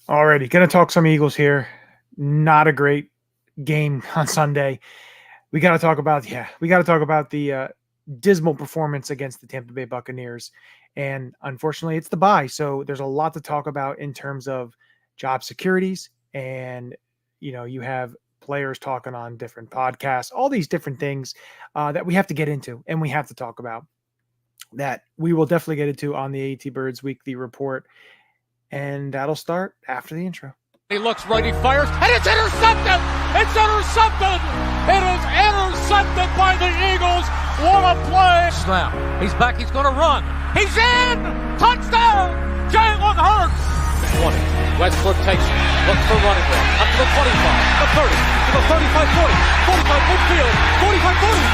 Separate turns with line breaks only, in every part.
Alrighty, gonna talk some Eagles here. Not a great game on Sunday. We got to talk about the dismal performance against the Tampa Bay Buccaneers, and unfortunately, it's the bye. So there's a lot to talk about in terms of job securities, and you have players talking on different podcasts, all these different things that we have to get into, and we have to talk about that. We will definitely get into on the AATBirds weekly report, and that'll start after the intro.
He looks right, he fires, and it's intercepted! It's intercepted! It is intercepted by the Eagles! What a play! Snap. He's back, he's gonna run. He's in! Touchdown! Jalen Hurts! 20. Westbrook takes it. Look for running back. Up to the 25, the 30, to the 35-40, 45 midfield, 45-40,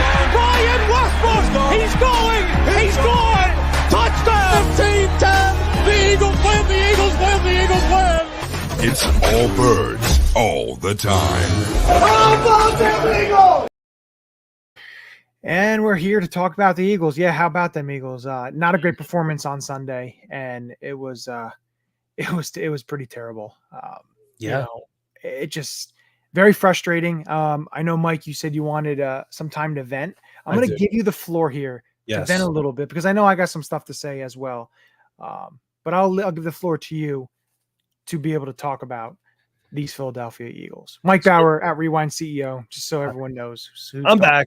45-40. Ryan Westbrook! He's going! He's gone! Touchdown! 15-10! The Eagles win! The Eagles win! The Eagles win!
It's all birds, all the time.
How about them Eagles? And we're here to talk about the Eagles. Yeah, how about them Eagles? Not a great performance on Sunday, and it was pretty terrible. It just very frustrating. I know, Mike, you said you wanted some time to vent. I'm going to give you the floor here to vent a little bit, because I know I got some stuff to say as well. But I'll give the floor to you to be able to talk about these Philadelphia Eagles. Mike Bauer at Rewind CEO, just so everyone knows.
I'm back.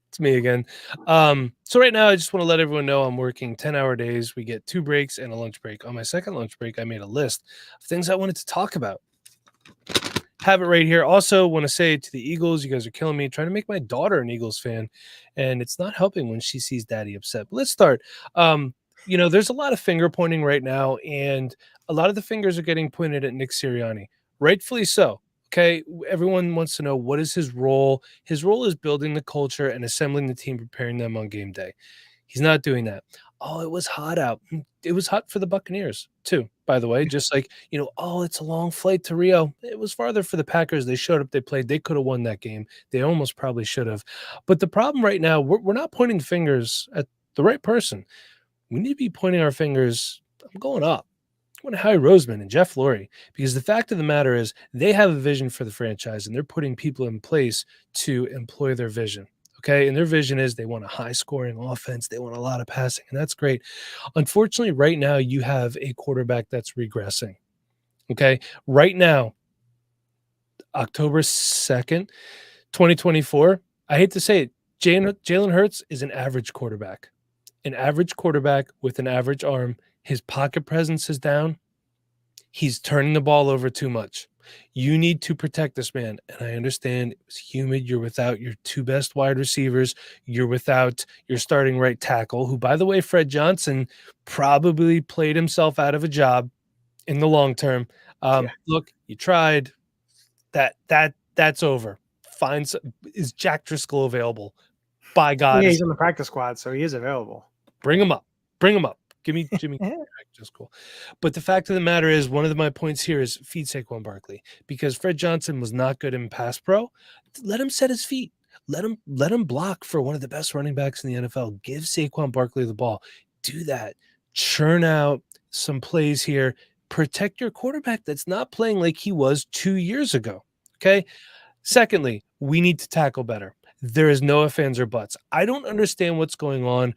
It's me again. So right now, I just want to let everyone know I'm working 10-hour days. We get 2 breaks and a lunch break. On my second lunch break, I made a list of things I wanted to talk about. Have it right here. Also, want to say to the Eagles, you guys are killing me. Trying to make my daughter an Eagles fan, and it's not helping when she sees daddy upset. But let's start. There's a lot of finger pointing right now, and a lot of the fingers are getting pointed at Nick Sirianni, rightfully so. Okay, everyone wants to know, what is his role? His role is building the culture and assembling the team, preparing them on game day. He's not doing that. Oh, it was hot out. It was hot for the Buccaneers too, by the way. Just like, it's a long flight to Rio. It was farther for the Packers. They showed up, they played, they could have won that game. They almost probably should have. But the problem right now, we're not pointing fingers at the right person. We need to be pointing our fingers. I'm going up. I want to hire Roseman and Jeff Lurie, because the fact of the matter is they have a vision for the franchise, and they're putting people in place to employ their vision. Okay. And their vision is they want a high scoring offense. They want a lot of passing, and that's great. Unfortunately, right now you have a quarterback that's regressing. Okay. Right now, October 2nd, 2024, I hate to say it, Jalen Hurts is an average quarterback. An average quarterback with an average arm. His pocket presence is down. He's turning the ball over too much. You need to protect this man. And I understand it was humid. You're without your 2 best wide receivers. You're without your starting right tackle, who, by the way, Fred Johnson probably played himself out of a job in the long term. Look, you tried. That's over. Is Jack Driscoll available? By God.
Yeah, he's on the practice squad, so he is available.
Bring him up. Give me Jimmy. Just cool. But the fact of the matter is, one of my points here is feed Saquon Barkley, because Fred Johnson was not good in pass pro. Let him set his feet. Let him block for one of the best running backs in the NFL. Give Saquon Barkley the ball. Do that. Churn out some plays here. Protect your quarterback that's not playing like he was 2 years ago. Okay. Secondly, we need to tackle better. There is no ifs, ands, or buts. I don't understand what's going on.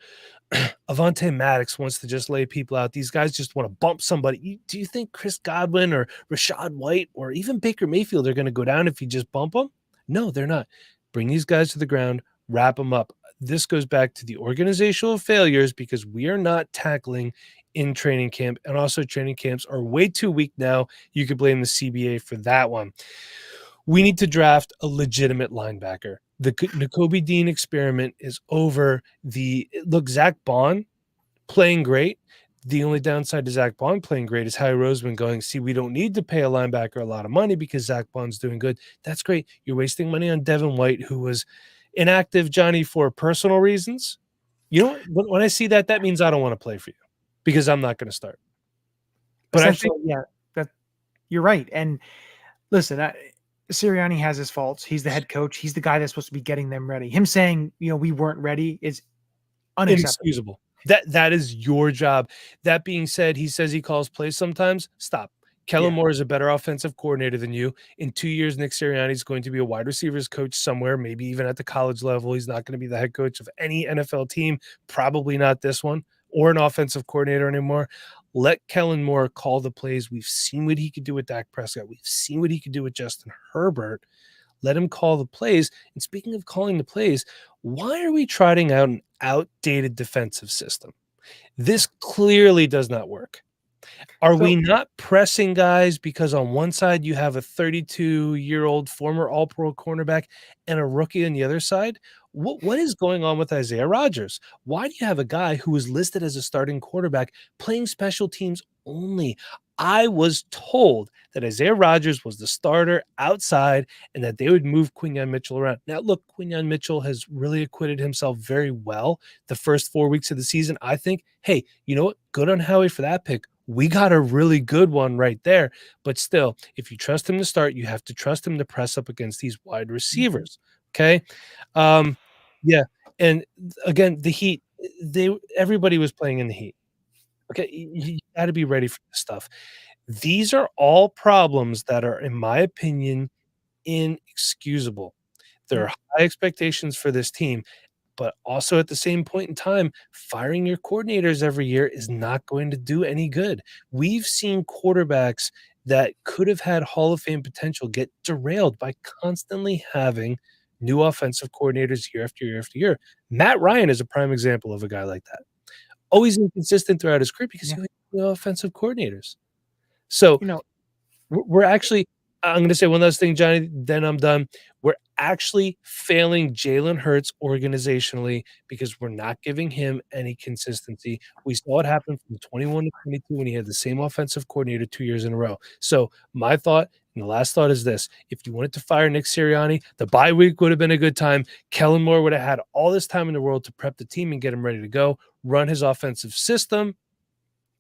Avonte Maddox wants to just lay people out. These guys just want to bump somebody. Do you think Chris Godwin or Rashad White or even Baker Mayfield are going to go down if you just bump them? No, they're not. Bring these guys to the ground, wrap them up. This goes back to the organizational failures, because we are not tackling in training camp, and also training camps are way too weak now. You could blame the CBA for that one. We need to draft a legitimate linebacker. The Nakobe Dean experiment is over. Zach Bond playing great. The only downside to Zach Bond playing great is Howie Roseman going, see, we don't need to pay a linebacker a lot of money because Zach Bond's doing good. That's great. You're wasting money on Devin White, who was inactive, Johnny, for personal reasons. When I see that means I don't want to play for you, because I'm not going to start. But I think,
that you're right. And listen, Sirianni has his faults. He's the head coach. He's the guy that's supposed to be getting them ready. Him saying, we weren't ready is unacceptable.
Inexcusable. That is your job. That being said, he says he calls plays sometimes. Stop. Kellen
Yeah.
Moore is a better offensive coordinator than you. In 2 years, Nick Sirianni is going to be a wide receivers coach somewhere, maybe even at the college level. He's not going to be the head coach of any NFL team, probably not this one, or an offensive coordinator anymore. Let Kellen Moore call the plays. We've seen what he could do with Dak Prescott. We've seen what he could do with Justin Herbert. Let him call the plays. And speaking of calling the plays, why are we trotting out an outdated defensive system? This clearly does not work. Are we not pressing guys because on one side you have a 32-year-old former All-Pro cornerback and a rookie on the other side? What is going on with Isaiah Rodgers? Why do you have a guy who is listed as a starting quarterback playing special teams only? I was told that Isaiah Rodgers was the starter outside and that they would move Quinyon Mitchell around. Now, look, Quinyon Mitchell has really acquitted himself very well the first 4 weeks of the season. I think, hey, you know what? Good on Howie for that pick. We got a really good one right there. But still, if you trust him to start, you have to trust him to press up against these wide receivers. Okay. Yeah. And again, the Heat, everybody was playing in the Heat. Okay. You got to be ready for this stuff. These are all problems that are, in my opinion, inexcusable. There are high expectations for this team. But also at the same point in time, firing your coordinators every year is not going to do any good. We've seen quarterbacks that could have had Hall of Fame potential get derailed by constantly having new offensive coordinators year after year after year. Matt Ryan is a prime example of a guy like that. Always inconsistent throughout his career because he had no offensive coordinators. So we're actually – I'm going to say one last thing, Johnny, then I'm done. We're actually failing Jalen Hurts organizationally because we're not giving him any consistency. We saw it happen from 21 to 22 when he had the same offensive coordinator 2 years in a row. So my thought, and the last thought is this. If you wanted to fire Nick Sirianni, the bye week would have been a good time. Kellen Moore would have had all this time in the world to prep the team and get him ready to go, run his offensive system.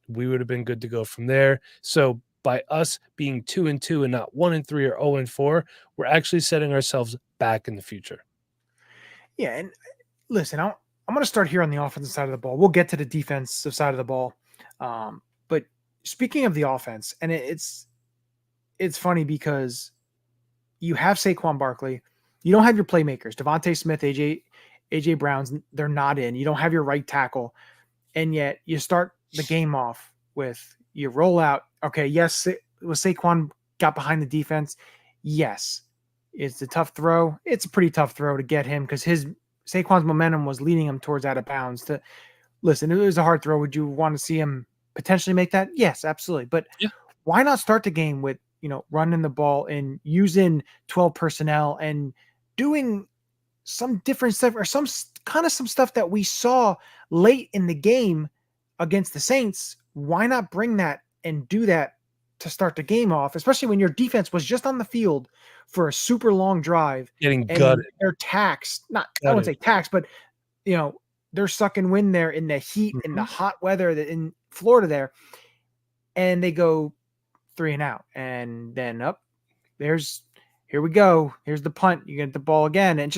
We would have been good to go from there. So by us being 2-2 and not 1-3 or 0-4, we're actually setting ourselves back in the future.
Yeah, and listen, I'm going to start here on the offensive side of the ball. We'll get to the defensive side of the ball. But speaking of the offense, and it's funny because you have Saquon Barkley. You don't have your playmakers. Devontae Smith, AJ Browns, they're not in. You don't have your right tackle. And yet you start the game off with you roll out. Okay, yes, was Saquon got behind the defense? Yes. It's a tough throw. It's a pretty tough throw to get him because Saquon's momentum was leading him towards out of bounds. Listen, it was a hard throw. Would you want to see him potentially make that? Yes, absolutely. But why not start the game with, running the ball and using 12 personnel and doing some different stuff or some stuff that we saw late in the game against the Saints? Why not bring that and do that to start the game off, especially when your defense was just on the field for a super long drive.
Getting gutted.
They're taxed. I wouldn't say taxed, but, they're sucking wind there in the heat, in the hot weather in Florida there. And they go 3 and out. And then here we go. Here's the punt. You get the ball again. And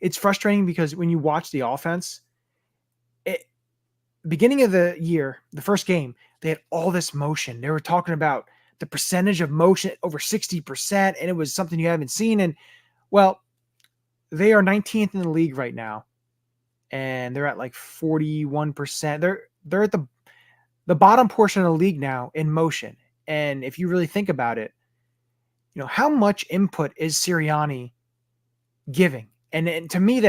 it's frustrating because when you watch the offense, beginning of the year, the first game, they had all this motion. They were talking about the percentage of motion over 60%, and it was something you haven't seen. And well, they are 19th in the league right now, and they're at like 41%. They're at the bottom portion of the league now in motion. And if you really think about it, how much input is Sirianni giving? And to me,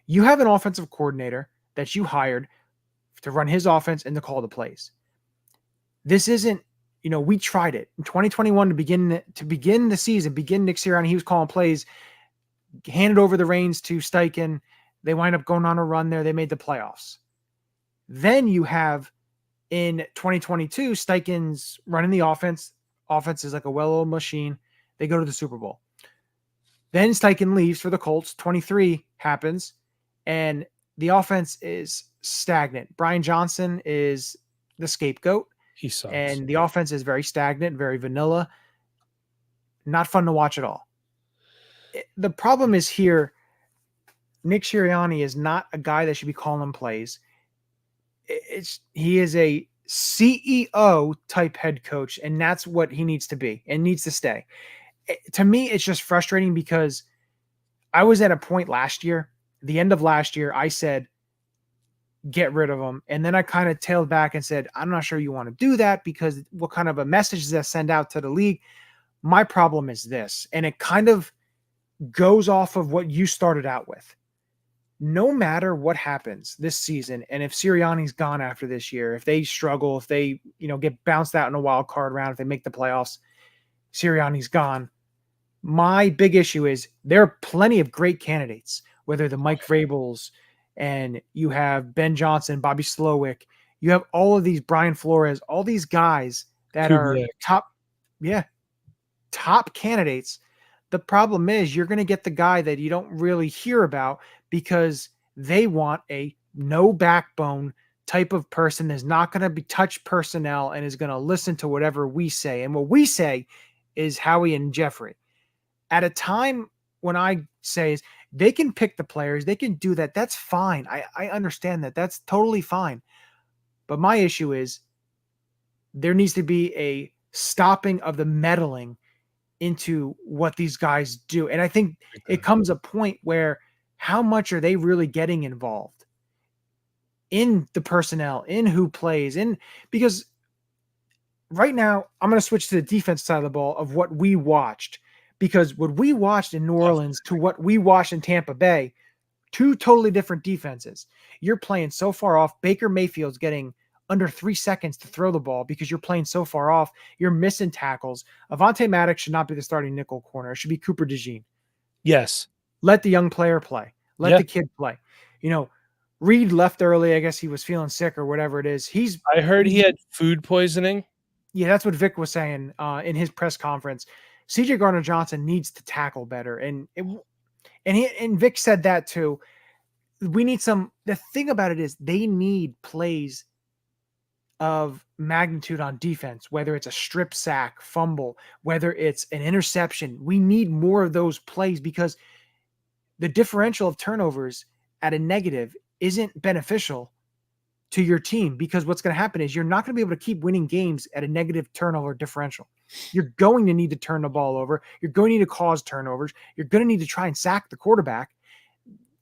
you have an offensive coordinator that you hired to run his offense and to call the plays. This isn't, we tried it in 2021 to begin the season, Nick Sirianni. He was calling plays, handed over the reins to Steichen. They wind up going on a run there. They made the playoffs. Then you have in 2022, Steichen's running the offense. Offense is like a well-oiled machine. They go to the Super Bowl. Then Steichen leaves for the Colts. 23 happens, and the offense is stagnant. Brian Johnson is the scapegoat.
He sucks.
And the offense is very stagnant, very vanilla. Not fun to watch at all. The problem is here, Nick Sirianni is not a guy that should be calling plays. he is a CEO type head coach, and that's what he needs to be and needs to stay. To me, it's just frustrating because I was at a point last year, the end of last year, I said, get rid of him. And then I kind of tailed back and said, I'm not sure you want to do that because what kind of a message does that send out to the league? My problem is this, and it kind of goes off of what you started out with. No matter what happens this season, and if Sirianni's gone after this year, if they struggle, if they, get bounced out in a wild card round, if they make the playoffs, Sirianni's gone. My big issue is there are plenty of great candidates, whether the Mike Vrabels and you have Ben Johnson, Bobby Slowick, you have all of these, Brian Flores, all these guys that are top candidates. The problem is you're going to get the guy that you don't really hear about because they want a no backbone type of person that's not going to be touch personnel and is going to listen to whatever we say. And what we say is Howie and Jeffrey. At a time when I say is they can pick the players, they can do that. That's fine. I understand that. That's totally fine. But my issue is there needs to be a stopping of the meddling into what these guys do. And I think it comes a point where how much are they really getting involved in the personnel, in who plays, because right now I'm going to switch to the defense side of the ball of what we watched, because what we watched in New Orleans to what we watched in Tampa Bay, two totally different defenses. You're playing so far off. Baker Mayfield's getting under 3 seconds to throw the ball because you're playing so far off. You're missing tackles. Avonte Maddox should not be the starting nickel corner. It should be Cooper DeJean.
Yes.
Let the young player play. Let the kid play. Reed left early. I guess he was feeling sick or whatever it is.
I heard he had food poisoning.
Yeah, that's what Vic was saying in his press conference. CJ Gardner-Johnson needs to tackle better. And Vic said that too. We need the thing about it is they need plays of magnitude on defense, whether it's a strip sack, fumble, whether it's an interception. We need more of those plays because the differential of turnovers at a negative isn't beneficial to your team, because what's going to happen is you're not going to be able to keep winning games at a negative turnover differential. You're going to need to turn the ball over. You're going to need to cause turnovers. You're going to need to try and sack the quarterback.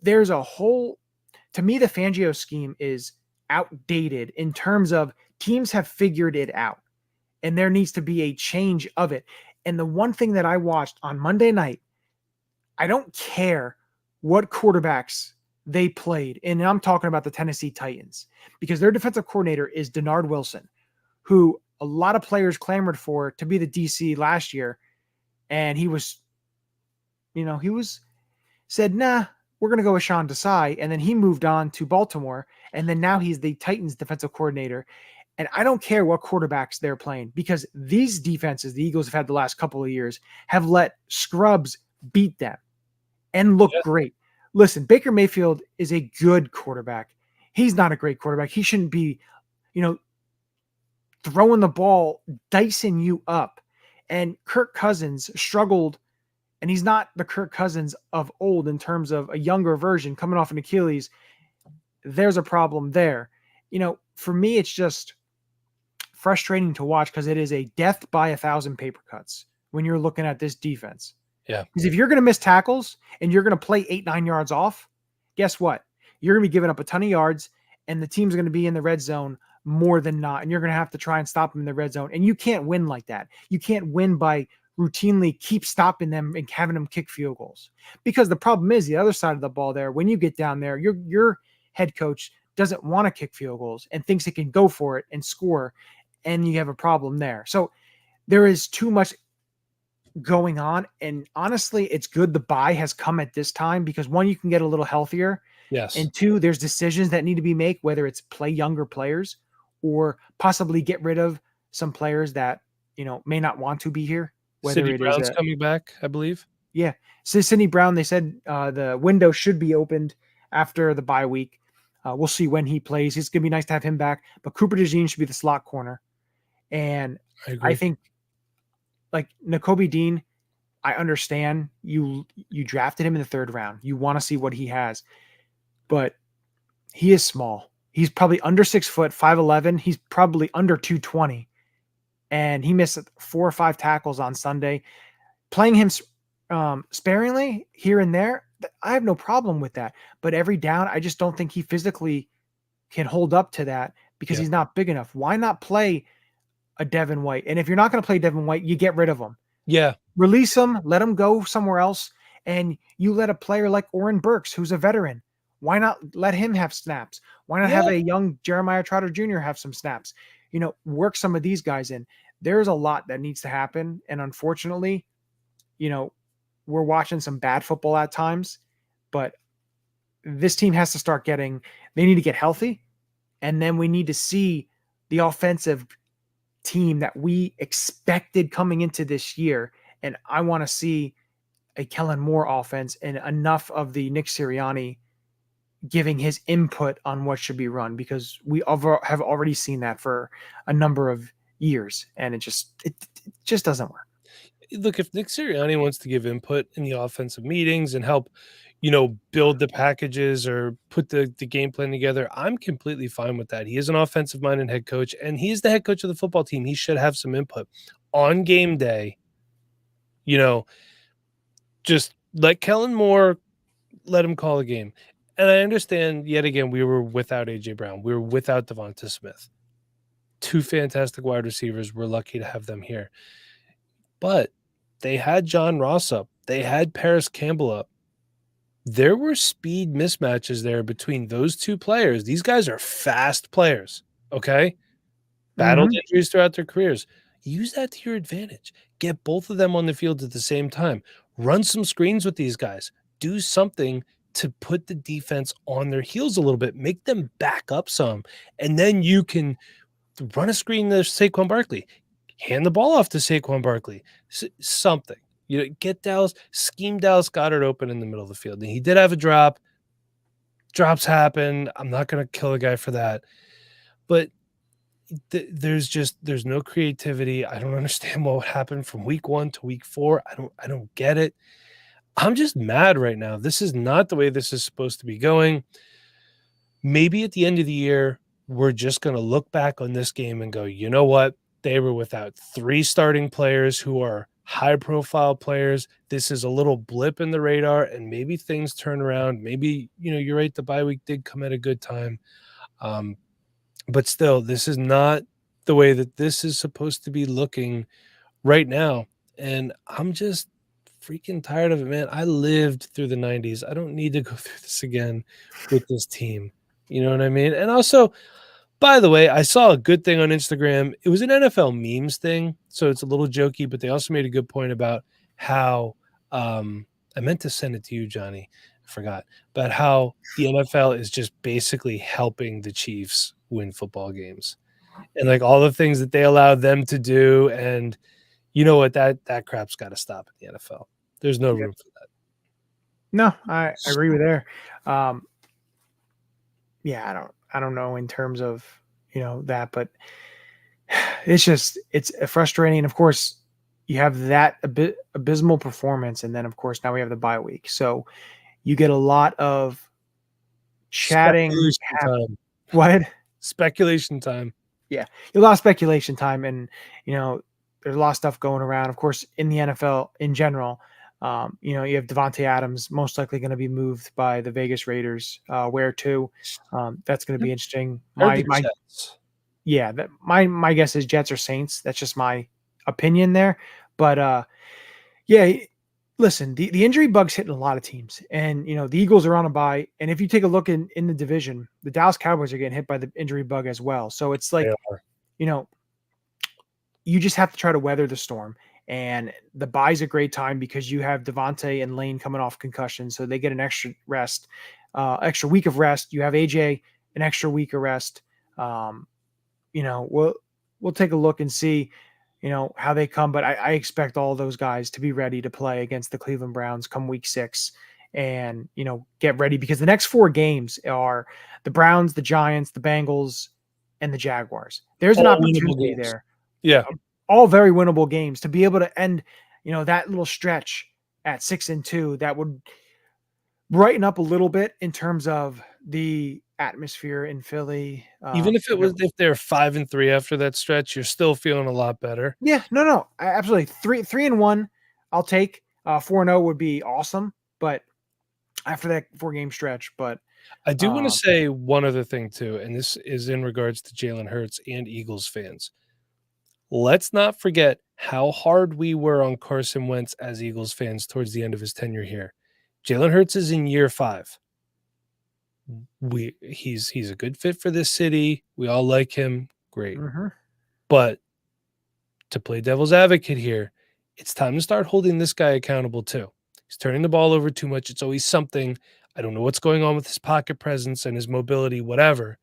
There's a whole, to me, the Fangio scheme is outdated in terms of teams have figured it out and there needs to be a change of it. And the one thing that I watched on Monday night, I don't care what quarterbacks they played. And I'm talking about the Tennessee Titans, because their defensive coordinator is Denard Wilson, who a lot of players clamored for to be the DC last year. And he was said, nah, we're going to go with Sean Desai. And then he moved on to Baltimore. And then now he's the Titans defensive coordinator. And I don't care what quarterbacks they're playing, because these defenses the Eagles have had the last couple of years have let scrubs beat them and look great. Listen, Baker Mayfield is a good quarterback. He's not a great quarterback. He shouldn't be, throwing the ball, dicing you up. And Kirk Cousins struggled, and he's not the Kirk Cousins of old in terms of a younger version coming off an Achilles. There's a problem there. For me, it's just frustrating to watch because it is a death by 1,000 paper cuts when you're looking at this defense.
Yeah.
Because if you're going to miss tackles and you're going to play 8-9 yards off, guess what? You're going to be giving up a ton of yards, and the team's going to be in the red zone more than not, and you're going to have to try and stop them in the red zone. And you can't win like that. You can't win by routinely keep stopping them and having them kick field goals. Because the problem is the other side of the ball there, when you get down there, your head coach doesn't want to kick field goals and thinks it can go for it and score, and you have a problem there. So there is too much going on, and honestly, it's good the bye has come at this time, because one, you can get a little healthier.
Yes.
And two, there's decisions that need to be made, whether it's play younger players or possibly get rid of some players that, may not want to be here. Whether
Sidney Brown's coming back, I believe.
Yeah. So Sidney Brown, they said the window should be opened after the bye week. We'll see when he plays. It's going to be nice to have him back. But Cooper DeJean should be the slot corner. And I think, like Nakobe Dean, I understand you drafted him in the 3rd round. You want to see what he has. But he is small. He's probably under 6 foot, 5'11". He's probably under 220. And he missed 4 or 5 tackles on Sunday. Playing him sparingly here and there, I have no problem with that. But every down, I just don't think he physically can hold up to that because he's not big enough. Why not play a Devin White? And if you're not going to play Devin White, you get rid of him.
Yeah.
Release him, let him go somewhere else, and you let a player like Oren Burks, who's a veteran, why not let him have snaps? Why not have a young Jeremiah Trotter Jr. have some snaps? Work some of these guys in. There's a lot that needs to happen, and unfortunately, we're watching some bad football at times, but this team has to start they need to get healthy, and then we need to see the offensive team that we expected coming into this year. And I want to see a Kellen Moore offense and enough of the Nick Sirianni giving his input on what should be run, because we have already seen that for a number of years, and it just doesn't work.
Look, if Nick Sirianni wants to give input in the offensive meetings and help, build the packages or put the game plan together, I'm completely fine with that. He is an offensive-minded head coach, and he's the head coach of the football team. He should have some input. On game day, just let Kellen Moore, let him call a game. And I understand, yet again, we were without A.J. Brown. We were without Devonta Smith. 2 fantastic wide receivers. We're lucky to have them here. But they had John Ross up. They had Paris Campbell up. There were speed mismatches there between those 2 players. These guys are fast players, okay? Battled injuries throughout their careers. Use that to your advantage. Get both of them on the field at the same time. Run some screens with these guys. Do something to put the defense on their heels a little bit. Make them back up some. And then you can run a screen to Saquon Barkley. Hand the ball off to Saquon Barkley. Something. Get scheme Dallas Goedert open in the middle of the field. And he did have a drop. Drops happen. I'm not going to kill a guy for that. But there's no creativity. I don't understand what happened from week 1 to week 4. I don't get it. I'm just mad right now. This is not the way this is supposed to be going. Maybe at the end of the year, we're just going to look back on this game and go, you know what? They were without 3 starting players who are high-profile players. This is a little blip in the radar, and maybe things turn around. Maybe, you're right, the bye week did come at a good time. But still, this is not the way that this is supposed to be looking right now. And I'm just freaking tired of it, man. I lived through the 90s. I don't need to go through this again with this team. You know what I mean? And also, by the way, I saw a good thing on Instagram. It was an NFL memes thing, so it's a little jokey, but they also made a good point about how I meant to send it to you, Johnny. I forgot. But how the NFL is just basically helping the Chiefs win football games. And like all the things that they allow them to do, and you know what, that crap's got to stop in the NFL. There's no room for that.
No, I agree with there. I don't know in terms of, that, but it's frustrating. Of course, you have that abysmal performance. And then of course, now we have the bye week. So you get a lot of chatting. What?
Speculation time.
Yeah. A lot of speculation time. And, there's a lot of stuff going around. Of course, in the NFL in general, you have Devontae Adams most likely going to be moved by the Vegas Raiders. Where to? That's going to be interesting. My guess is Jets or Saints. That's just my opinion there. But listen, the injury bug's hitting a lot of teams, and the Eagles are on a bye. And if you take a look in the division, the Dallas Cowboys are getting hit by the injury bug as well. So it's like, you just have to try to weather the storm. And the bye's a great time because you have Devontae and Lane coming off concussion, so they get an extra rest, extra week of rest. You have AJ an extra week of rest. We'll take a look and see, how they come. But I expect all those guys to be ready to play against the Cleveland Browns come week 6, and get ready, because the next 4 games are the Browns, the Giants, the Bengals, and the Jaguars. There's an opportunity there.
Yeah.
All very winnable games to be able to end, that little stretch at 6-2. That would brighten up a little bit in terms of the atmosphere in Philly.
Even if if they're 5-3 after that stretch, you're still feeling a lot better.
Yeah, no, absolutely. 3-1, I'll take. 4-0 would be awesome, but after that 4-game stretch. But
I do want to say one other thing too, and this is in regards to Jalen Hurts and Eagles fans. Let's not forget how hard we were on Carson Wentz as Eagles fans towards the end of his tenure here. Jalen Hurts is in year 5. He's a good fit for this city. We all like him. Great. But to play devil's advocate here, it's time to start holding this guy accountable too. He's turning the ball over too much. It's always something. I don't know what's going on with his pocket presence and his mobility, whatever.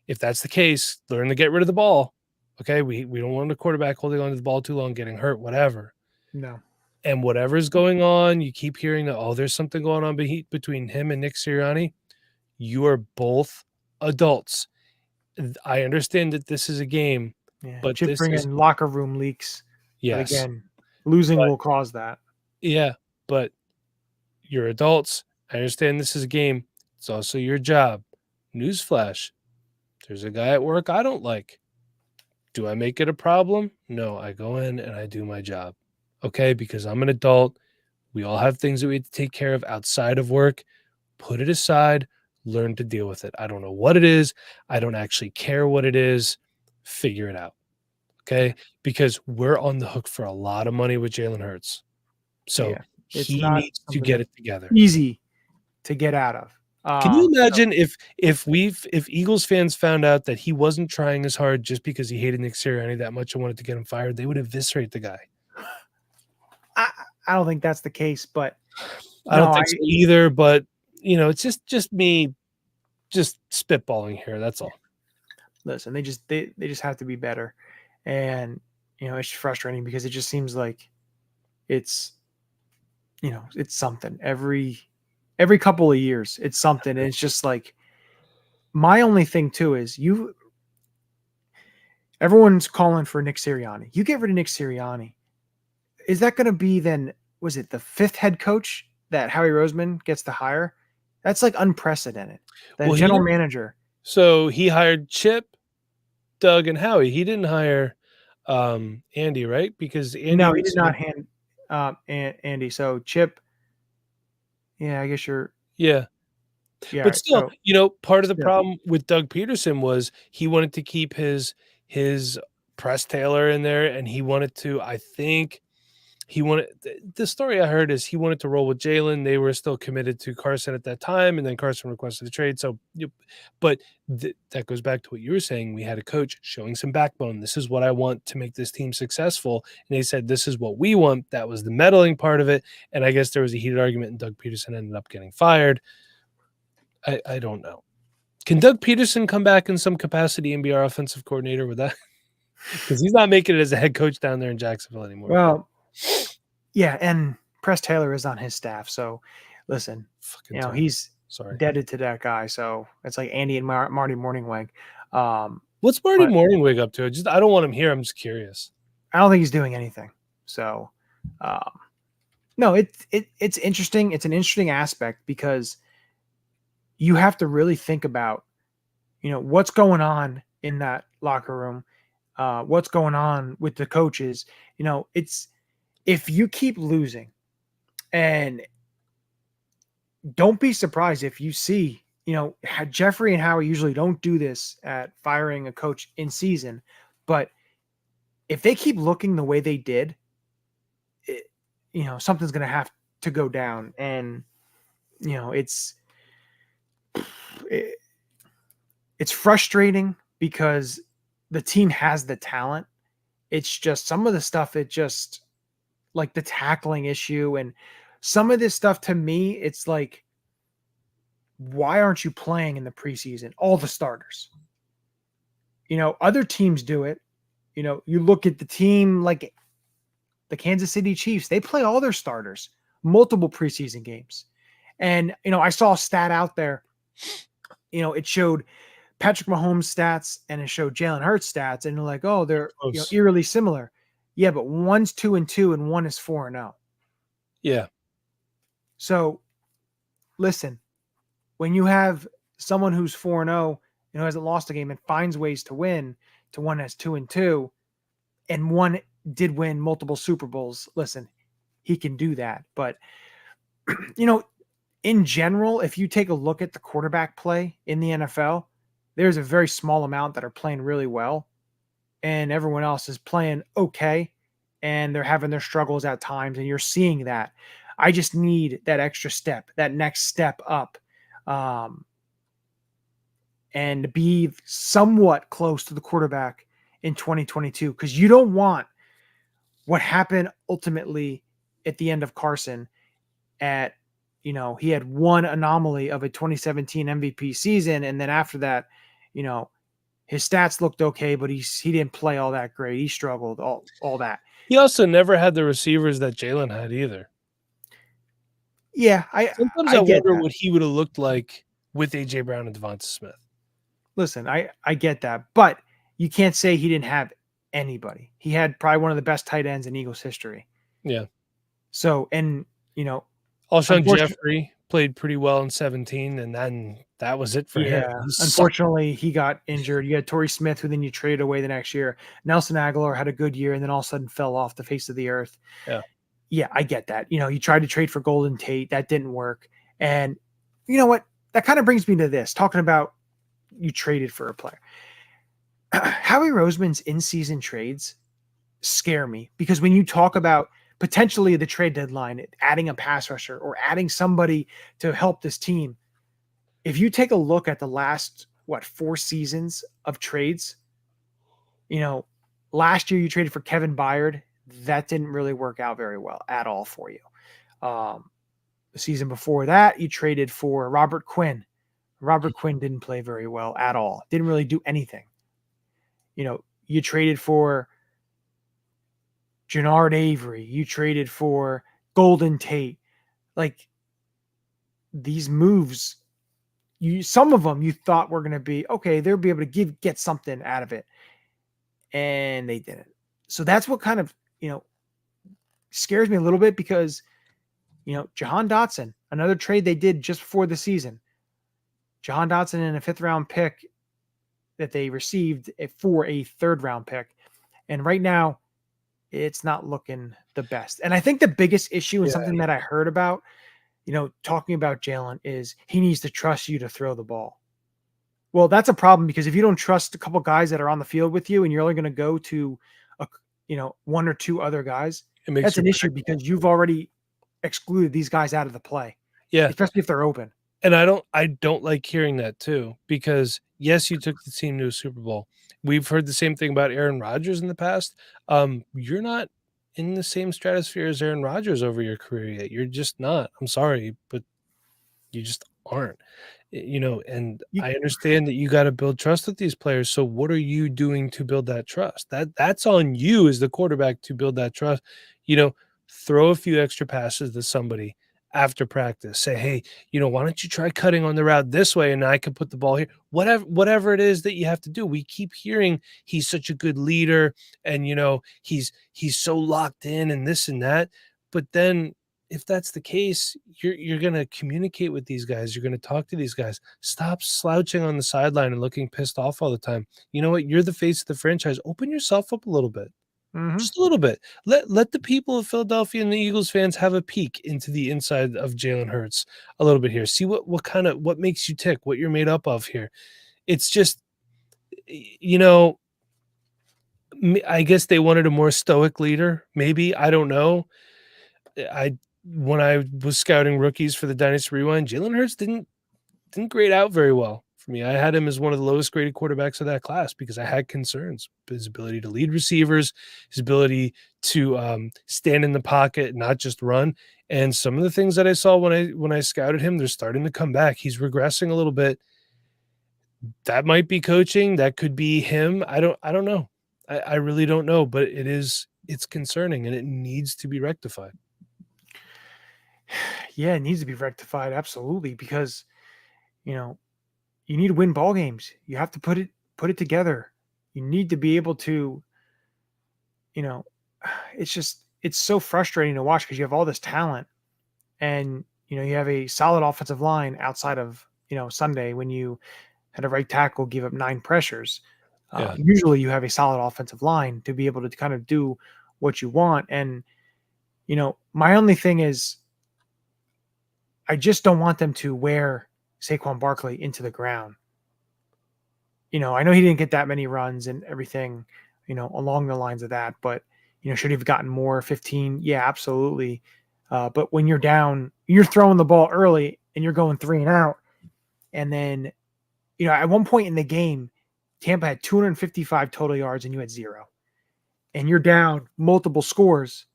If that's the case, learn to get rid of the ball. Okay, we don't want a quarterback holding on to the ball too long, getting hurt, whatever.
No.
And whatever's going on, you keep hearing that, oh, there's something going on between him and Nick Sirianni. You are both adults. I understand that this is a game, but
Chip
this
bring
is
in locker room leaks.
yes.
But again, losing will cause that.
Yeah, but you're adults. I understand this is a game. It's also your job. Newsflash. There's a guy at work I don't like. Do I make it a problem? No, I go in and I do my job. Okay, because I'm an adult. We all have things that we have to take care of outside of work. Put it aside. Learn to deal with it. I don't know what it is. I don't actually care what it is. Figure it out. Okay, because we're on the hook for a lot of money with Jalen Hurts. So he needs to get it together.
Easy to get out of.
Can you imagine if Eagles fans found out that he wasn't trying as hard just because he hated Nick Sirianni that much and wanted to get him fired? They would eviscerate the guy.
I don't think that's the case, but
I don't think so either. But it's just me, just spitballing here. That's all.
Listen, they just have to be better, and it's frustrating because it just seems like it's something every couple of years. It's something, and it's just like my only thing too is everyone's calling for Nick Sirianni. You get rid of Nick Sirianni, is that going to be then? Was it the 5th head coach that Howie Roseman gets to hire? That's like unprecedented. The general manager.
So he hired Chip, Doug, and Howie. He didn't hire Andy, right? Because Andy
he did not hand Andy. So Chip. Yeah, I guess you're.
Yeah.
Yeah,
but still, part of the problem with Doug Peterson was he wanted to keep his press tailor in there, and he wanted to. I think the story I heard is he wanted to roll with Jalen. They were still committed to Carson at that time, and then Carson requested a trade. So, but that goes back to what you were saying. We had a coach showing some backbone. This is what I want to make this team successful. And they said, this is what we want. That was the meddling part of it. And I guess there was a heated argument, and Doug Peterson ended up getting fired. I don't know. Can Doug Peterson come back in some capacity and be our offensive coordinator with that? Because he's not making it as a head coach down there in Jacksonville anymore.
Well, yeah, and Press Taylor is on his staff. So, listen, he's indebted to that guy. So it's like Andy and Marty Morningweg.
What's Marty Morningweg up to? I don't want him here. I'm just curious.
I don't think he's doing anything. So, no, it's interesting. It's an interesting aspect because you have to really think about, what's going on in that locker room, what's going on with the coaches. If you keep losing, and don't be surprised if you see, Jeffrey and Howie usually don't do this at firing a coach in season, but if they keep looking the way they did, something's going to have to go down. And, it's frustrating because the team has the talent. It's just some of the stuff, like the tackling issue and some of this stuff, to me, it's like, why aren't you playing in the preseason? All the starters. Other teams do it. You look at the team like the Kansas City Chiefs. They play all their starters, multiple preseason games. And, I saw a stat out there. It showed Patrick Mahomes stats and it showed Jalen Hurts stats. And they're like, oh, they're eerily similar. Yeah, but one's 2-2 and one is 4-0.
Yeah.
So, listen, when you have someone who's 4-0 and who hasn't lost a game and finds ways to win, to one that's 2-2, and one did win multiple Super Bowls. Listen, he can do that. But, in general, if you take a look at the quarterback play in the NFL, there's a very small amount that are playing really well, and everyone else is playing okay, and they're having their struggles at times, and you're seeing that. I just need that extra step, that next step up, and be somewhat close to the quarterback in 2022, because you don't want what happened ultimately at the end of Carson at, he had one anomaly of a 2017 MVP season. And then after that, his stats looked okay, but he didn't play all that great. He struggled, all that.
He also never had the receivers that Jalen had either.
Yeah.
Sometimes I wonder what he would have looked like with AJ Brown and Devonta Smith.
Listen, I get that, but you can't say he didn't have anybody. He had probably one of the best tight ends in Eagles history.
Yeah.
So, and
Alshon Jeffrey played pretty well in 17, and then that was it for him.
Unfortunately, he got injured. You had Torrey Smith, who then you traded away the next year. Nelson Aguilar had a good year, and then all of a sudden fell off the face of the earth. Yeah, I get that. You tried to trade for Golden Tate. That didn't work. And you know what? That kind of brings me to this, talking about you traded for a player. Howie Roseman's in-season trades scare me, because when you talk about potentially the trade deadline, adding a pass rusher or adding somebody to help this team, if you take a look at the last, 4 seasons of trades, last year you traded for Kevin Byard. That didn't really work out very well at all for you. The season before that, you traded for Robert Quinn. Robert Quinn didn't play very well at all. Didn't really do anything. You traded for Jannard Avery. You traded for Golden Tate. Like, these moves, some of them you thought were going to be okay. They'll be able to get something out of it, and they didn't. So that's what kind of scares me a little bit, because Jahan Dotson, another trade they did just before the season. Jahan Dotson in a 5th round pick that they received for a 3rd round pick, and right now it's not looking the best. And I think the biggest issue, and something that I heard about, talking about Jalen, is he needs to trust you to throw the ball. Well, that's a problem, because if you don't trust a couple guys that are on the field with you, and you're only going to go to one or two other guys, that's an issue, because you've already excluded these guys out of the play.
Yeah.
Especially if they're open.
And I don't like hearing that too, because yes, you took the team to a Super Bowl. We've heard the same thing about Aaron Rodgers in the past. You're not in the same stratosphere as Aaron Rodgers over your career yet. You're just not. I'm sorry, but you just aren't. And I understand that you got to build trust with these players. So what are you doing to build that trust? That's on you as the quarterback to build that trust. Throw a few extra passes to somebody after practice. Say, hey, why don't you try cutting on the route this way, and I can put the ball here. Whatever it is that you have to do. We keep hearing he's such a good leader, and he's so locked in and this and that. But then, if that's the case, you're going to communicate with these guys. You're going to talk to these guys. Stop slouching on the sideline and looking pissed off all the time. You know what? You're the face of the franchise. Open yourself up a little bit. Mm-hmm. Just a little bit. Let the people of Philadelphia and the Eagles fans have a peek into the inside of Jalen Hurts a little bit here. See what makes you tick, what you're made up of here. It's just, I guess they wanted a more stoic leader. Maybe, I don't know. When I was scouting rookies for the Dynasty Rewind, Jalen Hurts didn't grade out very well for me. I had him as one of the lowest graded quarterbacks of that class, because I had concerns. His ability to lead receivers, his ability to stand in the pocket, not just run. And some of the things that I saw when I scouted him, they're starting to come back. He's regressing a little bit. That might be coaching. That could be him. I don't know. I really don't know, but it's concerning, and it needs to be rectified.
Yeah, it needs to be rectified. Absolutely. Because, you need to win ball games. You have to put it together. You need to be able to, it's so frustrating to watch, because you have all this talent, and, you have a solid offensive line outside of, Sunday when you had a right tackle give up 9 pressures.
Yeah.
Usually you have a solid offensive line to be able to kind of do what you want. And, my only thing is I just don't want them to wear Saquon Barkley into the ground. I know he didn't get that many runs and everything, along the lines of that, but, should he have gotten more? 15? Yeah, absolutely. But when you're down, you're throwing the ball early and you're going 3 and out. And then, at one point in the game, Tampa had 255 total yards and you had 0. And you're down multiple scores.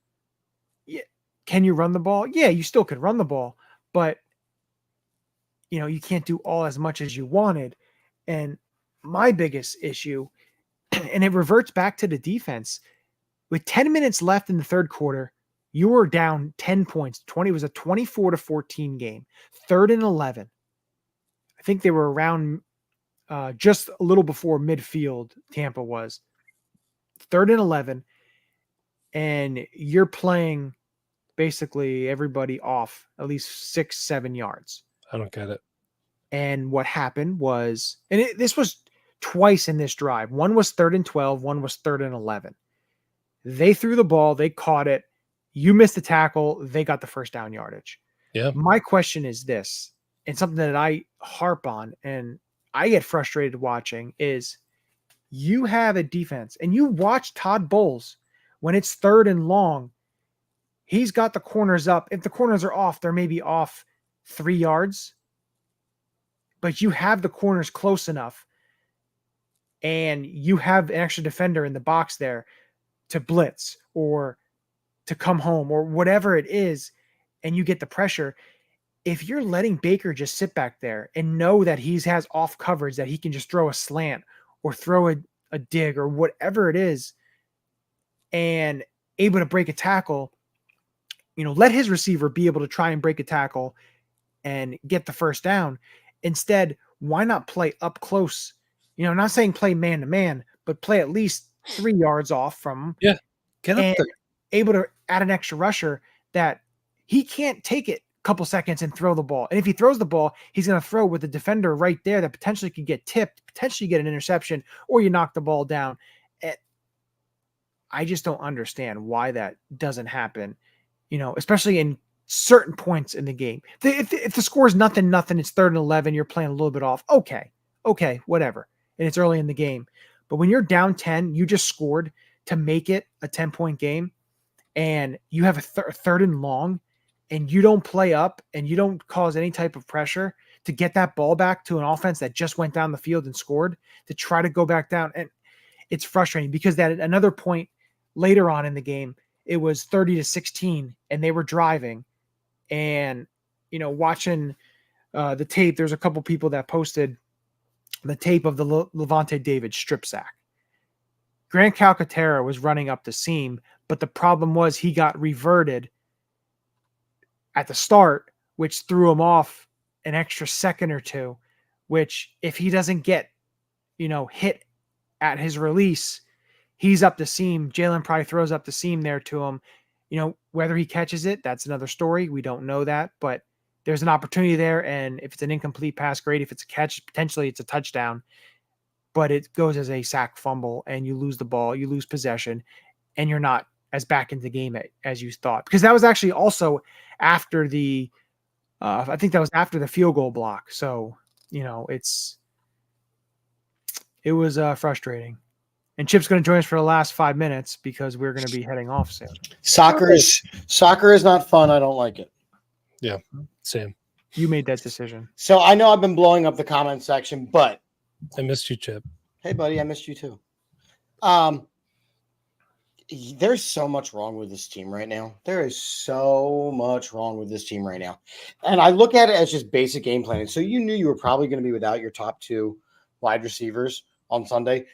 Yeah. Can you run the ball? Yeah, you still could run the ball, but you can't do all as much as you wanted. And my biggest issue, and it reverts back to the defense, with 10 minutes left in the third quarter, you were down 10 points. It was a 24-14 game, 3rd and 11. I think they were around just a little before midfield. Tampa was 3rd and 11. And you're playing basically everybody off at least 6-7 yards.
I don't get it.
And what happened was, this was twice in this drive. One was 3rd and 12. One was 3rd and 11. They threw the ball. They caught it. You missed the tackle. They got the first down yardage.
Yeah.
My question is this, and something that I harp on and I get frustrated watching is you have a defense and you watch Todd Bowles when it's 3rd and long. He's got the corners up. If the corners are off, they're maybe off 3 yards. But you have the corners close enough and you have an extra defender in the box there to blitz or to come home or whatever it is, and you get the pressure. If you're letting Baker just sit back there and know that he has off coverage, that he can just throw a slant or throw a dig or whatever it is and able to break a tackle, let his receiver be able to try and break a tackle and get the first down. Instead, why not play up close? I'm not saying play man to man, but play at least 3 yards off from
get up there.
Able to add an extra rusher that he can't take it a couple seconds and throw the ball. And if he throws the ball, he's going to throw with the defender right there that potentially could get tipped, potentially get an interception, or you knock the ball down. I just don't understand why that doesn't happen, especially in certain points in the game. If the score is nothing, it's 3rd and 11, you're playing a little bit off. Okay, whatever. And it's early in the game. But when you're down 10, you just scored to make it a 10-point game, and you have a 3rd and long, and you don't play up and you don't cause any type of pressure to get that ball back to an offense that just went down the field and scored, to try to go back down. And it's frustrating because that at another point later on in the game, it was 30-16 and they were driving. And, watching the tape, there's a couple people that posted the tape of the Levante David strip sack. Grant Calcaterra was running up the seam, but the problem was he got reverted at the start, which threw him off an extra second or two, which if he doesn't get, hit at his release, he's up the seam. Jalen probably throws up the seam there to him. Whether he catches it, that's another story. We don't know that, but there's an opportunity there. And if it's an incomplete pass, great. If it's a catch, potentially it's a touchdown, but it goes as a sack fumble and you lose the ball, you lose possession, and you're not as back into the game as you thought. Because that was actually also after I think that was after the field goal block. So, it was frustrating. And Chip's going to join us for the last 5 minutes because we're going to be heading off soon.
Soccer is not fun. I don't like it.
Yeah, same.
You made that decision.
So I know I've been blowing up the comment section, but
I missed you, Chip.
Hey, buddy, I missed you too. There's so much wrong with this team right now. There is so much wrong with this team right now. And I look at it as just basic game planning. So you knew you were probably going to be without your top 2 wide receivers on Sunday.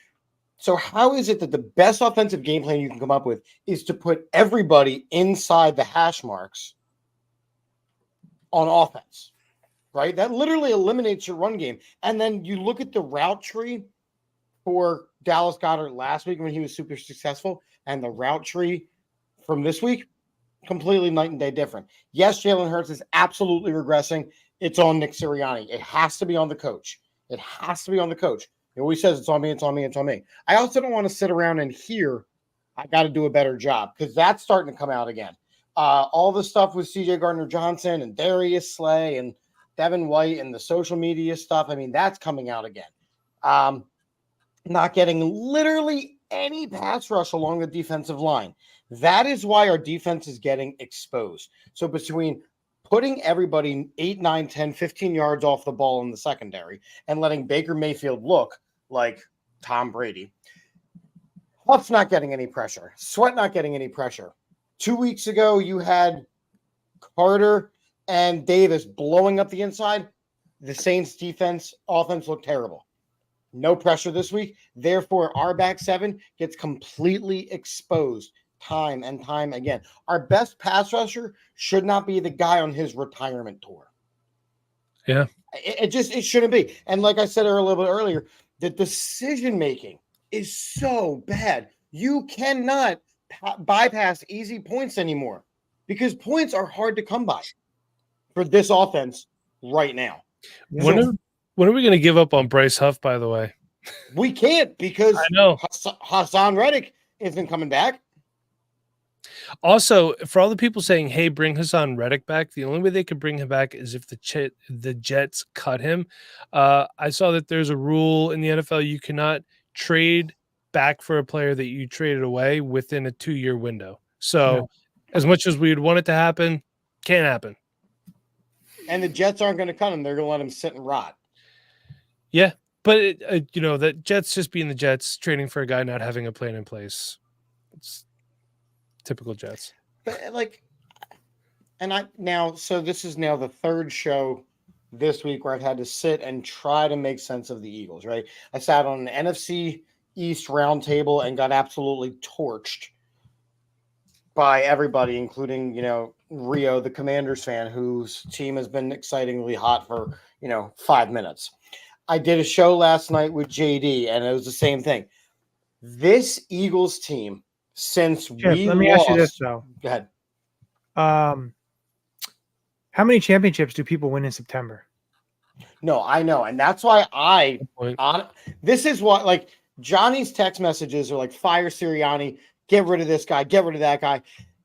So how is it that the best offensive game plan you can come up with is to put everybody inside the hash marks on offense, right? That literally eliminates your run game. And then you look at the route tree for Dallas Goedert last week when he was super successful, and the route tree from this week, completely night and day different. Yes, Jalen Hurts is absolutely regressing. it's on Nick Sirianni. It has to be on the coach. It has to be on the coach. He always says it's on me, it's on me, it's on me. I also don't want to sit around and hear I got to do a better job because that's starting to come out again. All the stuff with CJ Gardner-Johnson and Darius Slay and Devin White and the social media stuff, I mean, that's coming out again. Not getting literally any pass rush along the defensive line. That is why our defense is getting exposed. So between putting everybody 8, 9, 10, 15 yards off the ball in the secondary and letting Baker Mayfield look like Tom Brady, Huff's not getting any pressure. Sweat not getting any pressure. 2 weeks ago, you had Carter and Davis blowing up the inside. The Saints offense looked terrible. No pressure this week. Therefore, our back seven gets completely exposed time and time again. Our best pass rusher should not be the guy on his retirement tour.
Yeah.
It shouldn't be. And like I said a little bit earlier, the decision-making is so bad. You cannot bypass easy points anymore because points are hard to come by for this offense right now.
When are we going to give up on Bryce Huff, by the way?
We can't because
I know
Hassan Reddick isn't coming back.
Also, for all the people saying, hey, bring Hassan Reddick back, the only way they could bring him back is if the Jets cut him. I saw that there's a rule in the NFL you cannot trade back for a player that you traded away within a 2-year window. So as much as we'd want it to happen, can't happen.
And the Jets aren't going to cut him. They're going to let him sit and rot.
Yeah, but that Jets just being the Jets, trading for a guy not having a plan in place. It's typical Jets.
But so this is now the third show this week where I've had to sit and try to make sense of the Eagles, right? I sat on an NFC East roundtable and got absolutely torched by everybody, including, Rio, the Commanders fan, whose team has been excitingly hot for, 5 minutes. I did a show last night with JD, and it was the same thing. This Eagles team, since
let me ask you this, though.
Go ahead.
How many championships do people win in September?
No, I know. And that's why this is what, like, Johnny's text messages are like, fire Sirianni, get rid of this guy, get rid of that guy.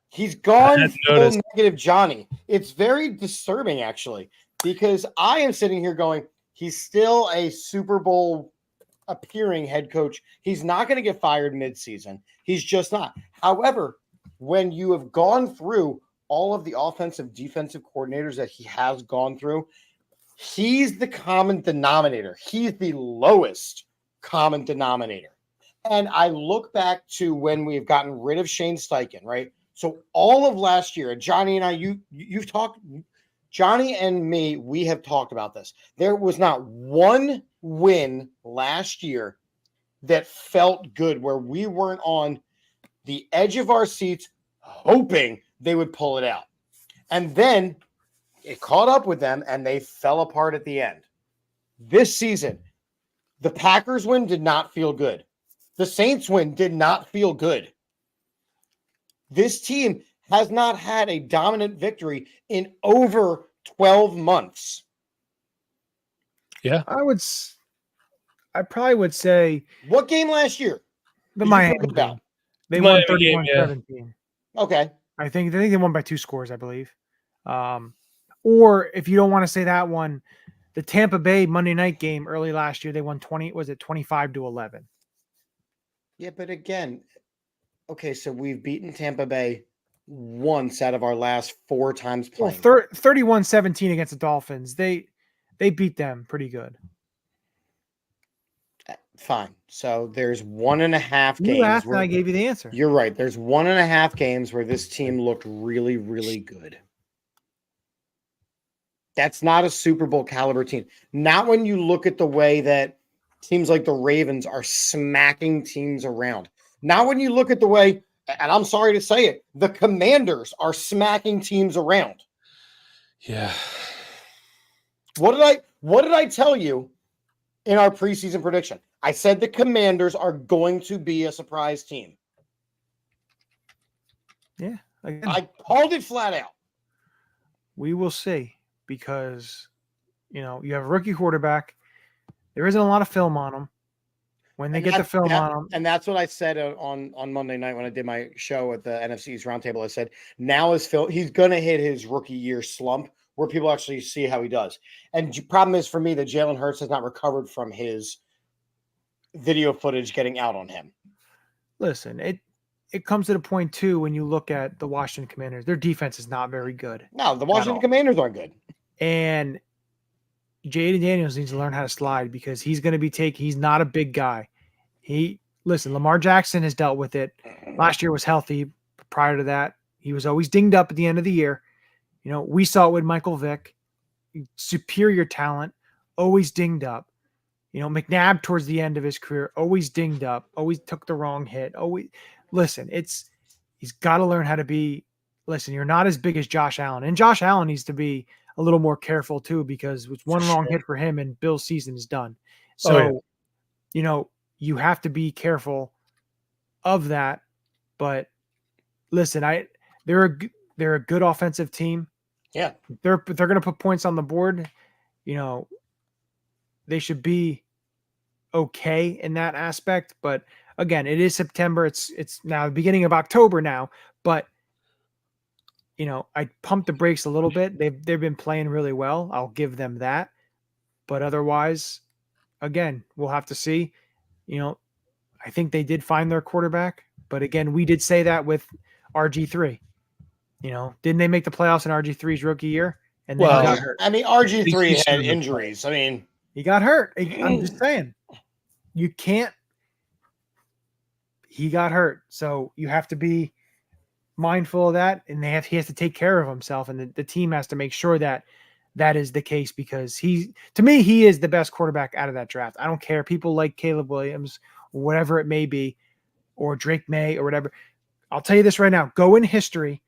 He's gone full negative Johnny. It's very disturbing, actually, because I am sitting here going, he's still a Super Bowl appearing head coach. He's not going to get fired midseason. He's just not. However, when you have gone through all of the offensive, defensive coordinators that he has gone through, he's the common denominator. He's the lowest common denominator. And I look back to when we've gotten rid of Shane Steichen, right? So all of last year, Johnny and I, you've talked, Johnny and me, we have talked about this. There was not one win last year that felt good where we weren't on the edge of our seats hoping they would pull it out. And then it caught up with them and they fell apart at the end. This season, the Packers win did not feel good. The Saints win did not feel good. This team has not had a dominant victory in over 12 months.
Yeah. I probably would say.
What game last year?
The Miami game. They won 31-17.
Okay.
I think they won by 2 scores, I believe. Or if you don't want to say that one, the Tampa Bay Monday night game early last year, they won 25-11.
Yeah, but again, okay, so we've beaten Tampa Bay once out of our last 4 times playing.
Well, 31-17 against the Dolphins. They beat them pretty good.
Fine. So there's 1.5 games.
You asked and I gave you the answer.
You're right. There's 1.5 games where this team looked really, really good. That's not a Super Bowl caliber team. Not when you look at the way that teams like the Ravens are smacking teams around. Not when you look at the way, and I'm sorry to say it, the Commanders are smacking teams around.
Yeah.
What did I tell you in our preseason prediction? I said the Commanders are going to be a surprise team.
Yeah. Again,
I called it flat out.
We will see, because You know, you have a rookie quarterback. There isn't a lot of film on him. When they get the film on him,
and that's what I said on Monday night when I did my show at the NFC's roundtable. I said, now is Phil. He's going to hit his rookie year slump where people actually see how he does. And the problem is for me that Jalen Hurts has not recovered from his video footage getting out on him.
Listen, it comes to the point too when you look at the Washington Commanders. Their defense is not very good.
No, the Washington Commanders aren't good.
And Jaden Daniels needs to learn how to slide because he's going to be he's not a big guy. Listen, Lamar Jackson has dealt with it. Last year was healthy. Prior to that, he was always dinged up at the end of the year. You know, we saw it with Michael Vick, superior talent, always dinged up. You know, McNabb towards the end of his career, always dinged up, always took the wrong hit. Listen, he's got to learn how to be, listen, you're not as big as Josh Allen. And Josh Allen needs to be a little more careful too, because with one wrong hit for him and Bill's season is done. So, you know, you have to be careful of that. But listen, they're a good offensive team.
Yeah.
They're going to put points on the board. You know, they should be okay in that aspect. But again, it is September. It's now the beginning of October now, but you know, I pumped the brakes a little bit. They've been playing really well. I'll give them that. But otherwise, again, we'll have to see. You know, I think they did find their quarterback. But again, we did say that with RG3. You know, didn't they make the playoffs in RG3's rookie year? And then he got hurt.
I mean, RG3 had injuries. I mean,
he got hurt. I'm just saying. You can't. He got hurt. So you have to be mindful of that, and he has to take care of himself, and the team has to make sure that is the case, because to me, he is the best quarterback out of that draft. I don't care. People like Caleb Williams, whatever it may be, or Drake May or whatever. I'll tell you this right now. Go in history.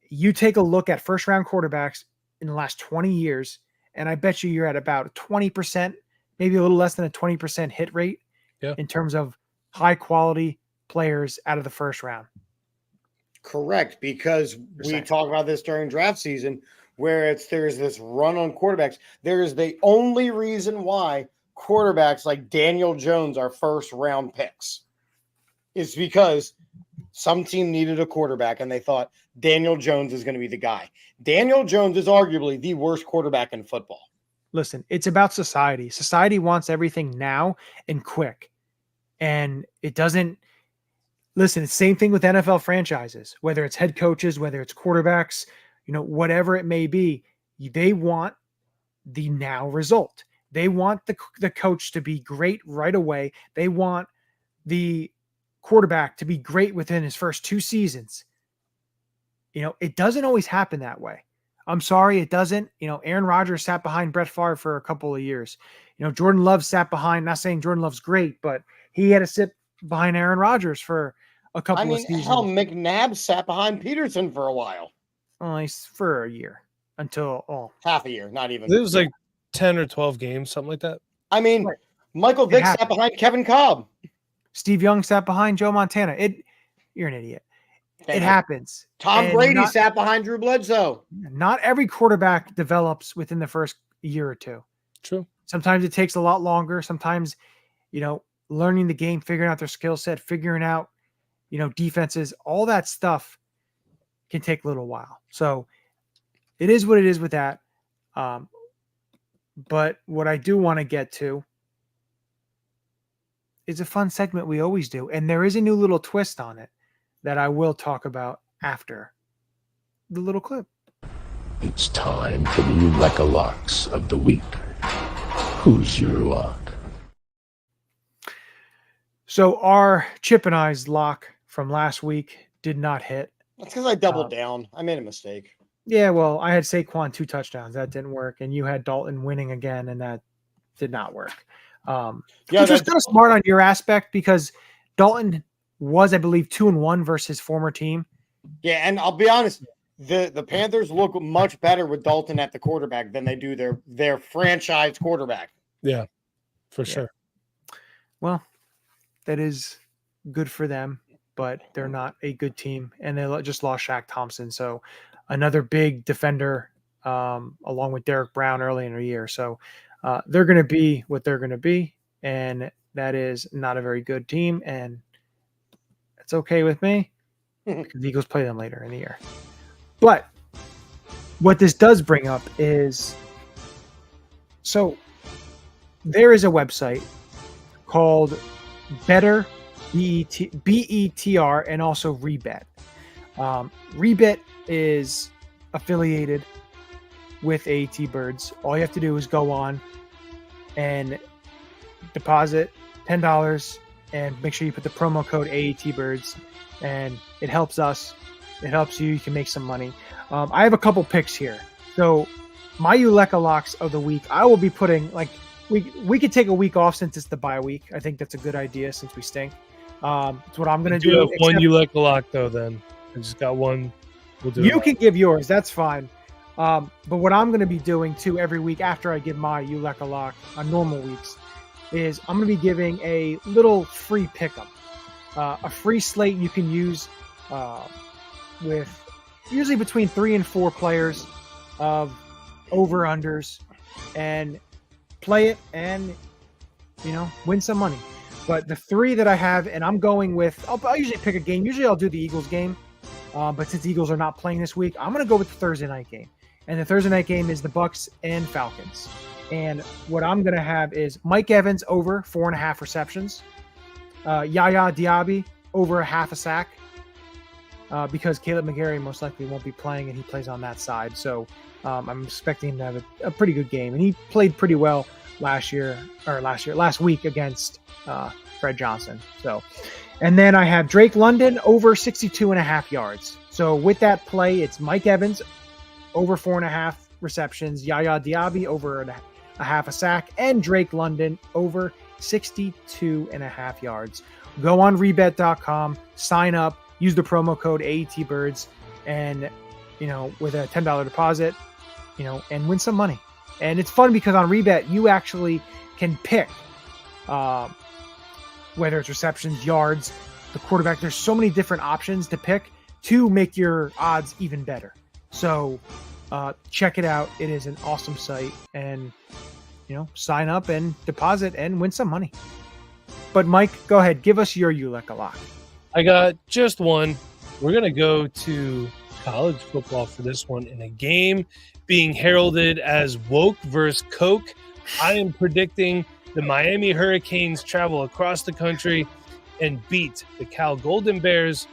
You take a look at first-round quarterbacks in the last 20 years, and I bet you're at about 20%, maybe a little less than a 20% hit rate in terms of high-quality players out of the first round.
Correct, because we talk about this during draft season where there's this run on quarterbacks. There is the only reason why quarterbacks like Daniel Jones are first-round picks is because some team needed a quarterback and they thought Daniel Jones is going to be the guy. Daniel Jones is arguably the worst quarterback in football.
Listen, it's about society. Society wants everything now and quick. And it doesn't – listen, it's the same thing with NFL franchises, whether it's head coaches, whether it's quarterbacks, you know, whatever it may be. They want the now result. They want the coach to be great right away. They want the quarterback to be great within his first 2 seasons. You know, it doesn't always happen that way. I'm sorry, it doesn't. You know, Aaron Rodgers sat behind Brett Favre for a couple of years. You know, Jordan Love sat behind, not saying Jordan Love's great, but he had to sit behind Aaron Rodgers for a couple of seasons.
Hell, McNabb sat behind Peterson for a while.
For a year until
half a year, not even.
It was like 10 or 12 games, something like that.
I mean, Michael Vick sat behind Kevin Cobb.
Steve Young sat behind Joe Montana. You're an idiot. It happens.
Tom Brady sat behind Drew Bledsoe.
Not every quarterback develops within the first year or two.
True.
Sometimes it takes a lot longer. Sometimes, you know, learning the game, figuring out their skill set, figuring out, you know, defenses, all that stuff can take a little while. So it is what it is with that. But what I do want to get to is a fun segment we always do. And there is a new little twist on it that I will talk about after the little clip.
It's time for the Ulecka locks of the week. Who's your lock?
So our Chip and I's lock from last week did not hit.
That's because I doubled down. I made a mistake.
Yeah, well, I had Saquon 2 touchdowns. That didn't work. And you had Dalton winning again, and that did not work. Which was kind of smart on your aspect, because Dalton was, I believe, 2-1 versus his former team.
Yeah, and I'll be honest, the Panthers look much better with Dalton at the quarterback than they do their franchise quarterback.
Yeah, for sure.
Well, that is good for them, but they're not a good team, and they just lost Shaq Thompson. So another big defender along with Derek Brown early in the year. So they're going to be what they're going to be, and that is not a very good team, and it's okay with me because the Eagles play them later in the year. But what this does bring up is, so there is a website called Better, BETR, and also Rebet. Rebet is affiliated with AATBirds. All you have to do is go on and deposit $10 and make sure you put the promo code AATBirds, and it helps us. It helps you. You can make some money. I have a couple picks here. So my Ulecka locks of the week, I will be putting, like, we could take a week off since it's the bye week. I think that's a good idea since we stink. It's what I'm going to do.
Have one Ulecka lock though. Then I just got one. We'll do.
You can give yours. That's fine. But what I'm going to be doing too every week after I give my Ulecka lock on normal weeks is I'm going to be giving a little free pickup, a free slate you can use with usually between 3 and 4 players of over-unders, and play it and, win some money. But the 3 that I have, and I'm going with, I'll usually pick a game. Usually I'll do the Eagles game. But since the Eagles are not playing this week, I'm going to go with the Thursday night game. And the Thursday night game is the Bucks and Falcons. And what I'm going to have is Mike Evans over 4.5 receptions. Yaya Diaby over 0.5 sack. Because Caleb McGarry most likely won't be playing, and he plays on that side. So I'm expecting him to have a pretty good game. And he played pretty well last week against Fred Johnson. So, and then I have Drake London over 62.5 yards. So with that play, it's Mike Evans over 4.5 receptions, Yaya Diaby over 0.5 sack, and Drake London over 62.5 yards. Go on rebet.com, sign up, use the promo code AATBirds, and, with a $10 deposit, and win some money. And it's fun because on Rebet, you actually can pick whether it's receptions, yards, the quarterback. There's so many different options to pick to make your odds even better. So check it out. It is an awesome site, and, sign up and deposit and win some money. But Mike, go ahead. Give us your Ulecka lock.
I got just one. We're going to go to college football for this one, in a game being heralded as woke versus Coke. I am predicting the Miami Hurricanes travel across the country and beat the Cal Golden Bears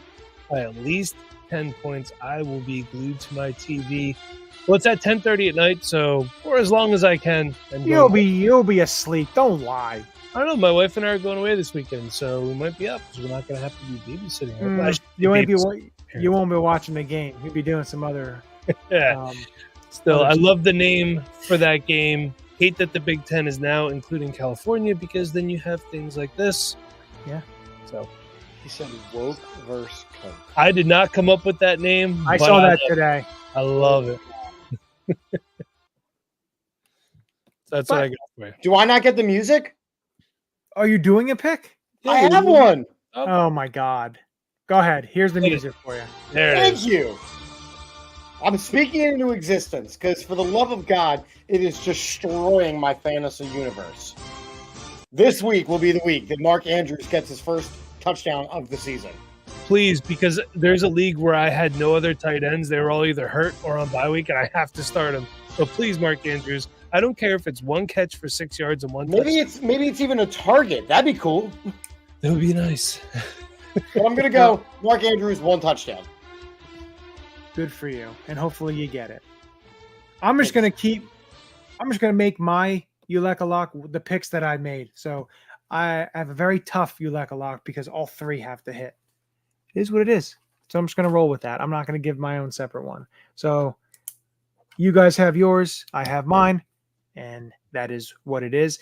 by at least 10 points. I will be glued to my TV. Well, it's at 10:30 at night, so for as long as I can.
You'll be asleep. Don't lie.
I don't know. My wife and I are going away this weekend, so we might be up because we're not going to have to be babysitting.
You won't be watching the game. You'll be doing some other.
Yeah. Still, I love the name for that game. Hate that the Big Ten is now including California, because then you have things like this.
Yeah.
So
He said woke versus Coke.
I did not come up with that name.
I saw that today.
I love it. That's what I got for you.
Do I not get the music?
Are you doing a pick?
I have one.
Oh my God. Go ahead. Here's the music for you.
There it
Thank
is.
you. I'm speaking it into existence because, for the love of God, it is destroying my fantasy universe. This week will be the week that Mark Andrews gets his first touchdown of the season.
Please, because there's a league where I had no other tight ends. They were all either hurt or on bye week, and I have to start them. So please, Mark Andrews, I don't care if it's one catch for 6 yards and one
Maybe
touchdown.
it's even a target. That'd be cool.
That would be nice.
But I'm gonna go Mark Andrews, 1 touchdown.
Good for you. And hopefully you get it. I'm just going to make my Ulecka lock the picks that I made. So I have a very tough Ulecka lock because all 3 have to hit. It is what it is. So I'm just going to roll with that. I'm not going to give my own separate one. So you guys have yours. I have mine. And that is what it is.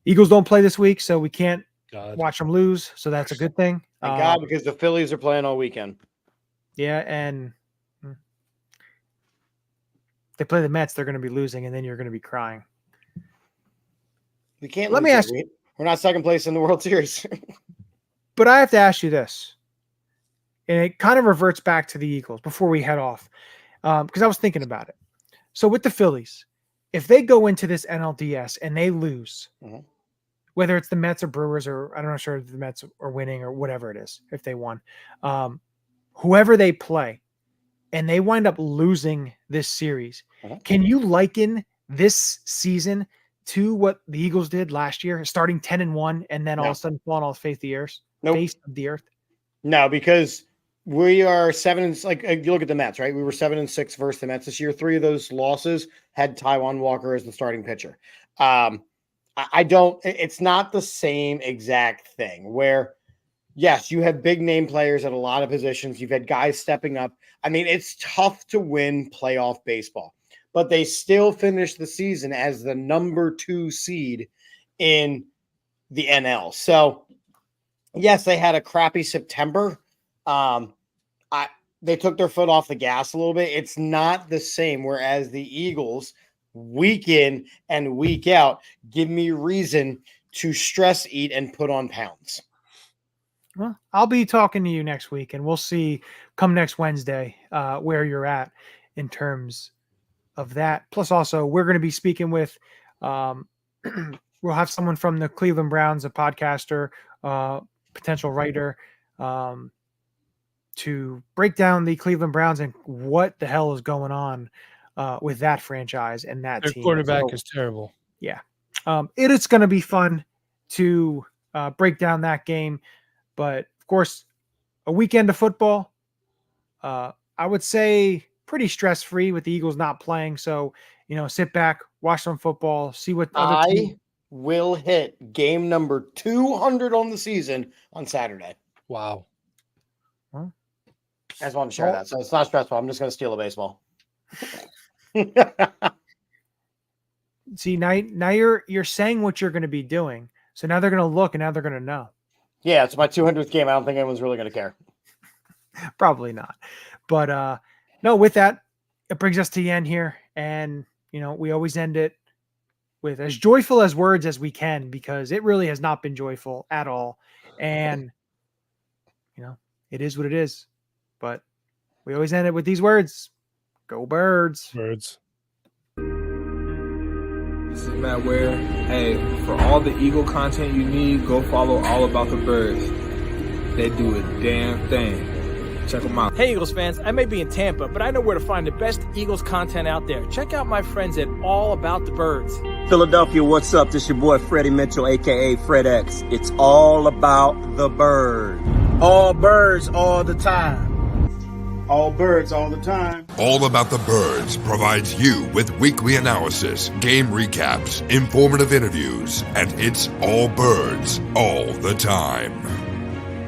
Eagles don't play this week, so we can't watch them lose. So that's a good thing.
Thank God, because the Phillies are playing all weekend.
Yeah, and they play the Mets, they're going to be losing, and then you're going to be crying.
We can't.
Let me ask you.
We're not second place in the World Series.
But I have to ask you this, and it kind of reverts back to the Eagles before we head off, because I was thinking about it. So with the Phillies, if they go into this NLDS and they lose, whether it's the Mets or Brewers, or I'm not sure if the Mets are winning or whatever it is, if they won, whoever they play, and they wind up losing this series, can you liken this season to what the Eagles did last year, starting 10-1, and then all of a sudden falling off the face of the earth?
Nope.
Face of the earth? No,
because we are 7 like you look at the Mets, right? We were 7-6 versus the Mets this year. 3 of those losses had Taijuan Walker as the starting pitcher. I don't. It's not the same exact thing. Where, yes, you have big name players at a lot of positions. You've had guys stepping up. I mean, it's tough to win playoff baseball, but they still finished the season as the number 2 seed in the NL. So, yes, they had a crappy September. They took their foot off the gas a little bit. It's not the same. Whereas the Eagles, week in and week out, give me reason to stress eat and put on pounds.
Well, I'll be talking to you next week, and we'll see come next Wednesday where you're at in terms of that. Plus, also, we're going to be speaking with we'll have someone from the Cleveland Browns, a podcaster, potential writer, to break down the Cleveland Browns and what the hell is going on with that franchise and that
Their
team.
quarterback is terrible.
Yeah. It is going to be fun to break down that game. But, of course, a weekend of football, I would say pretty stress-free with the Eagles not playing. So, sit back, watch some football, see what other teams
will hit game number 200 on the season on Saturday.
Wow.
Well,
I just want to share that. So it's not stressful. I'm just going to steal a baseball.
See, now you're saying what you're going to be doing. So now they're going to look, and now they're going to know.
Yeah, it's my 200th game. I don't think anyone's really going to care.
Probably not. But no, with that, it brings us to the end here. And, we always end it with as joyful as words as we can, because it really has not been joyful at all. And, it is what it is. But we always end it with these words. Go Birds.
Birds.
This is Matt Ware. Hey, for all the Eagle content you need, go follow All About the Birds. They do a damn thing. Check them out.
Hey, Eagles fans, I may be in Tampa, but I know where to find the best Eagles content out there. Check out my friends at All About the Birds.
Philadelphia, what's up? This your boy Freddie Mitchell, a.k.a. Fred X. It's all about the bird.
All birds all the time. All birds all the time.
All About the Birds provides you with weekly analysis, game recaps, informative interviews, and it's all birds all the time.